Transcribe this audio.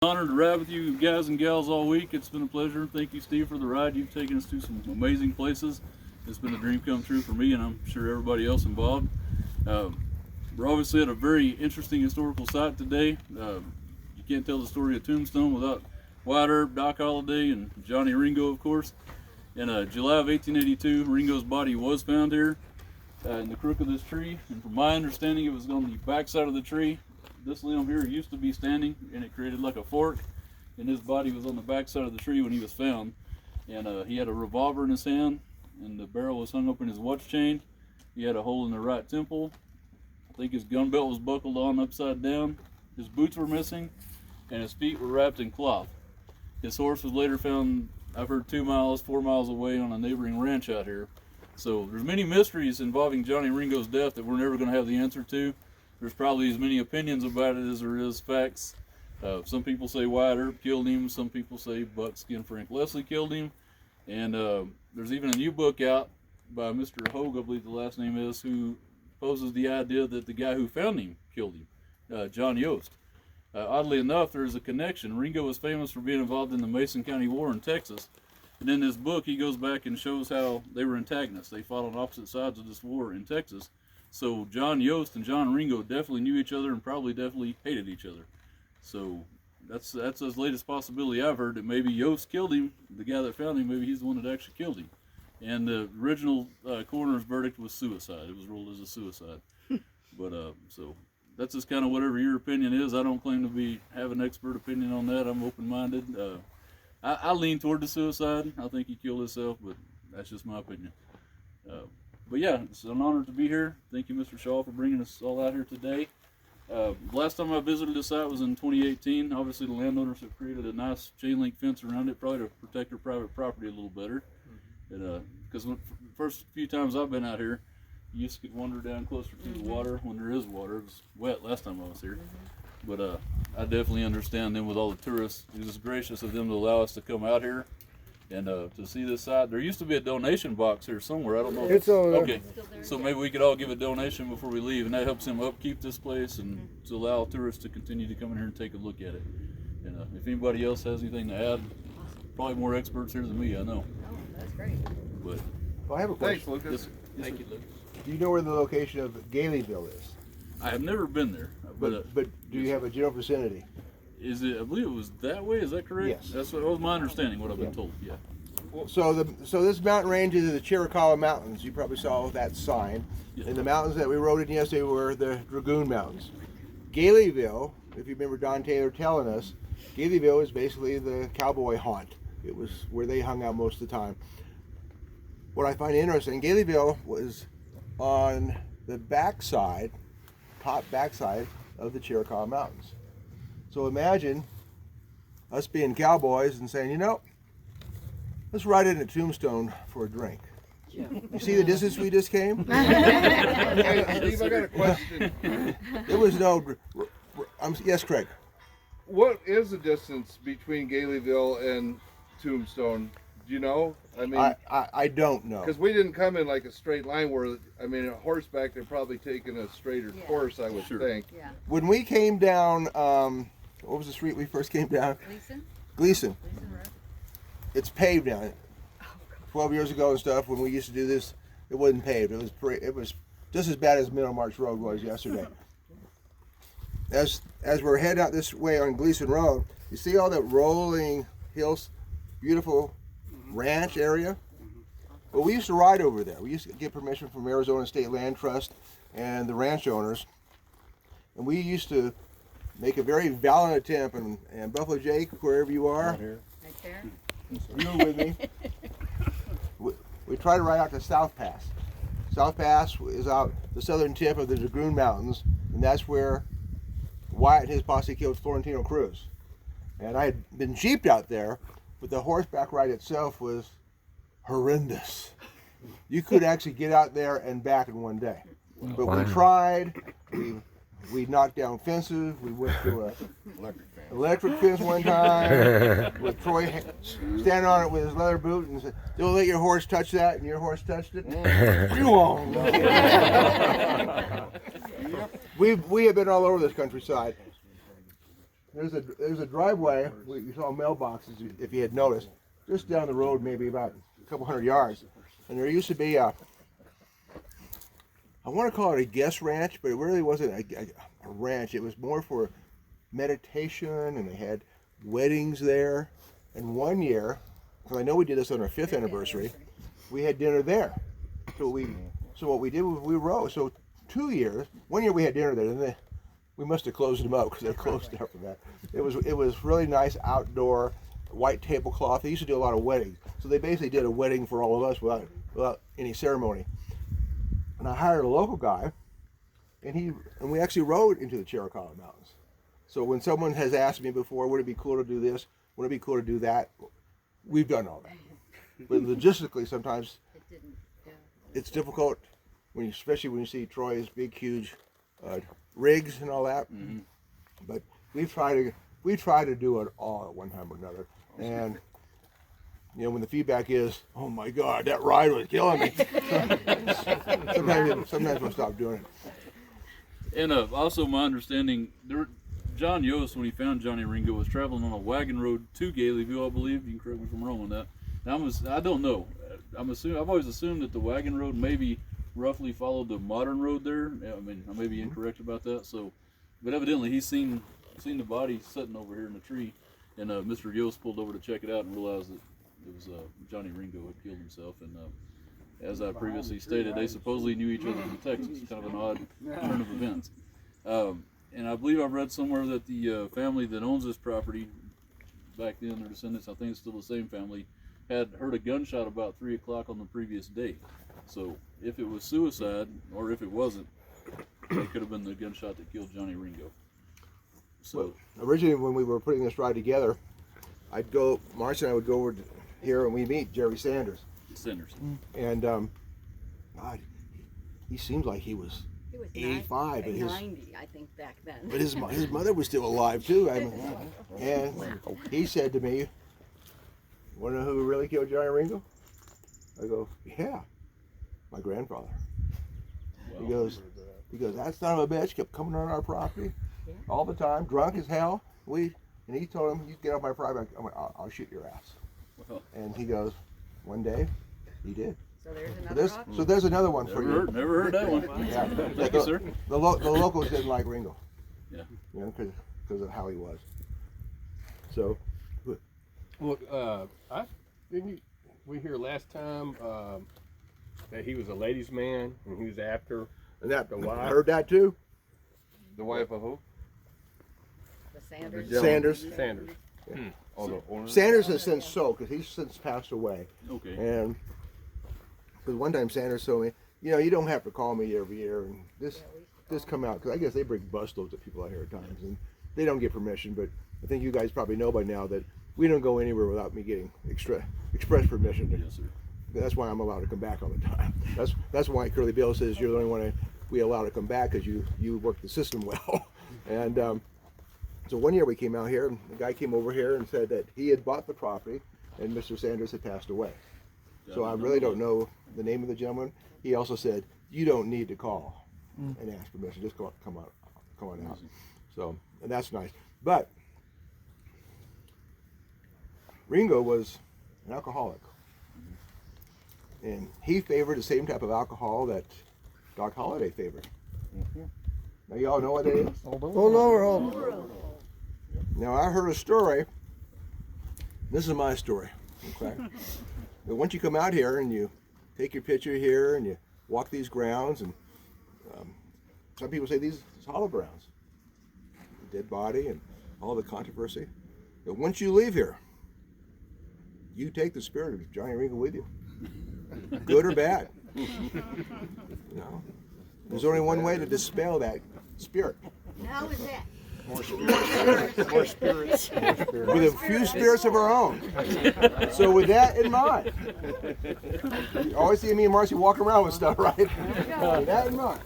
Honored to ride with you guys and gals all week. It's been a pleasure. Thank you, Steve, for the ride. You've taken us to some amazing places. It's been a dream come true for me, and I'm sure everybody else involved. We're obviously at a very interesting historical site today. You can't tell the story of Tombstone without Wyatt Earp, Doc Holliday, and Johnny Ringo, of course. In July of 1882, Ringo's body was found here in the crook of this tree, and from my understanding, it was on the back side of the tree. This limb here used to be standing, and it created like a fork, and his body was on the back side of the tree when he was found. And he had a revolver in his hand, and the barrel was hung up in his watch chain. He had a hole in the right temple. I think his gun belt was buckled on upside down. His boots were missing, and his feet were wrapped in cloth. His horse was later found, I've heard 4 miles away on a neighboring ranch out here. So there's many mysteries involving Johnny Ringo's death that we're never going to have the answer to. There's probably as many opinions about it as there is facts. Some people say Wyatt Earp killed him. Some people say Buckskin Frank Leslie killed him. And there's even a new book out by Mr. Hogue, I believe the last name is, who poses the idea that the guy who found him killed him, John Yost. Oddly enough, there's a connection. Ringo was famous for being involved in the Mason County War in Texas. And in this book, he goes back and shows how they were antagonists. They fought on opposite sides of this war in Texas. So John Yost and John Ringo definitely knew each other and probably definitely hated each other. So that's as latest possibility I've heard, that maybe Yost killed him, the guy that found him, maybe he's the one that actually killed him. And the original coroner's verdict was suicide. It was ruled as a suicide. But so that's just kind of whatever your opinion is. I don't claim to have an expert opinion on that. I'm open-minded. I lean toward the suicide. I think he killed himself, but that's just my opinion. But yeah, it's an honor to be here. Thank you, Mr. Shaw, for bringing us all out here today. Last time I visited this site was in 2018. Obviously, the landowners have created a nice chain link fence around it, probably to protect their private property a little better. Because the first few times I've been out here, you just could wander down closer to the water when there is water. It was wet last time I was here. But I definitely understand them with all the tourists. It was gracious of them to allow us to come out here and to see this site. There used to be a donation box here somewhere. I don't know. It's okay. So maybe we could all give a donation before we leave, and that helps them upkeep this place and to allow tourists to continue to come in here and take a look at it. And if anybody else has anything to add, probably more experts here than me, I know. Oh, that's great. But Well, I have a question. Thanks, Lucas. yes, Thank sir. you, Lucas. Do you know where the location of Galeyville is? I have never been there, But do you have a general vicinity? is it? I believe it was that way. Is that correct? Yes. That was my understanding. What I've been told. Yeah. So this mountain range is the Chiricahua Mountains. You probably saw that sign. Yeah. And the mountains that we rode in yesterday were the Dragoon Mountains. Galeyville, if you remember Don Taylor telling us, Galeyville is basically the cowboy haunt. It was where they hung out most of the time. What I find interesting, Galeyville was on the backside, top backside of the Chiricahua Mountains. So imagine us being cowboys and saying, you know, let's ride in a Tombstone for a drink. Yeah. You see the distance we just came? Hey, Steve, I got a question. It was no. Yes, Craig. What is the distance between Galeyville and Tombstone? Do you know? I mean, I don't know. because we didn't come in like a straight line where, I mean, a horseback, they're probably taking a straighter course, I would Sure. think. Yeah. When we came down, what was the street we first came down? Gleason? Gleason. Gleason Road? It's paved now. 12 years ago and stuff, when we used to do this, it wasn't paved. It was just as bad as Middle March Road was yesterday. As we're heading out this way on Gleason Road, you see all that rolling hills, beautiful ranch area? Well, we used to ride over there. We used to get permission from Arizona State Land Trust and the ranch owners. And we used to make a very valiant attempt, and Buffalo Jake, wherever you are, Right there? you were with me. We tried to ride out to South Pass. South Pass is out the southern tip of the Dragoon Mountains, and that's where Wyatt and his posse killed Florentino Cruz. And I had been jeeped out there, but the horseback ride itself was horrendous. You could actually get out there and back in one day. But we tried. We knocked down fences. We went to a electric fence one time with Troy standing on it with his leather boot and said, "Don't let your horse touch that," and your horse touched it. You won't. We have been all over this countryside. there's a driveway. You saw mailboxes if you had noticed, just down the road, maybe about a couple hundred yards, and there used to be a. I want to call it a guest ranch, but it really wasn't a ranch. It was more for meditation, and they had weddings there. And one year, because I know we did this on our 5th anniversary, we had dinner there. So what we did was we rode. So 2 years, 1 year we had dinner there, and then we must have closed them up because they're closed after that. It was really nice outdoor white tablecloth. They used to do a lot of weddings, so they basically did a wedding for all of us without any ceremony. And I hired a local guy, and we actually rode into the Chiricahua Mountains. So when someone has asked me before, would it be cool to do this? Would it be cool to do that? We've done all that. But logistically, sometimes it's difficult, especially when you see Troy's big, huge rigs and all that. Mm-hmm. But we try to do it all at one time or another. And when the feedback is, "Oh my God, that ride was killing me," sometimes we'll stop doing it. And also, my understanding, John Yost, when he found Johnny Ringo, was traveling on a wagon road to Galeyville, I believe. You can correct me if I'm wrong on that. Now, I don't know. I've always assumed that the wagon road maybe roughly followed the modern road there. I mean, I may be incorrect about that. So, but evidently he's seen the body sitting over here in the tree, and Mr. Yost pulled over to check it out and realized that it was Johnny Ringo had killed himself. And as I previously stated, they supposedly knew each other in Texas. Kind of an odd turn of events. And I believe I've read somewhere that the family that owns this property, back then, their descendants, I think it's still the same family, had heard a gunshot about 3 o'clock on the previous day. So if it was suicide, or if it wasn't, it could have been the gunshot that killed Johnny Ringo. So well, originally when we were putting this ride together, Marcia and I would go over here and we meet Jerry Sanders. And God, he seems like he was 85, 90, I think, back then. But his mother was still alive too. And he said to me, "Want to know who really killed Johnny Ringo?" I go, "Yeah, my grandfather." Wow. He goes, "That son of a bitch kept coming on our property all the time, drunk as hell." And he told him, "You get off my property, I'll shoot your ass." Wow. And he goes, one day, he did. So there's another so there's another one for you. Never heard that one. Yeah. Thank you, sir. The locals didn't like Ringo. Yeah. Because of how he was. So. Look, we hear last time that he was a ladies' man and he was after the wife. I heard that too. The wife of who? The Sanders. Sanders. Yeah. Oh, the owner? Sanders has since sold because he's since passed away. Okay. And because one time Sanders told me, you don't have to call me every year and this come out, because I guess they bring busloads of people out here at times and they don't get permission. But I think you guys probably know by now that we don't go anywhere without me getting express permission. Yes, sir. That's why I'm allowed to come back all the time. That's why Curly Bill says you're the only one we allow to come back, because you work the system well. And so one year we came out here, and the guy came over here and said that he had bought the property and Mr. Sanders had passed away. So I really don't know the name of the gentleman. He also said, "You don't need to call and ask permission. Just come on out." So, and that's nice. But Ringo was an alcoholic, and he favored the same type of alcohol that Doc Holliday favored. Now you all know what it is? Hold over. Now I heard a story. This is my story. Okay. But once you come out here and you take your picture here and you walk these grounds, and some people say these are hollow grounds, dead body and all the controversy. But once you leave here, you take the spirit of Johnny Ringo with you, good or bad. There's only one way to dispel that spirit. How is that? More spirits. With a few spirits of our own. So with that in mind, you always see me and Marcy walking around with stuff, right? With that in mind.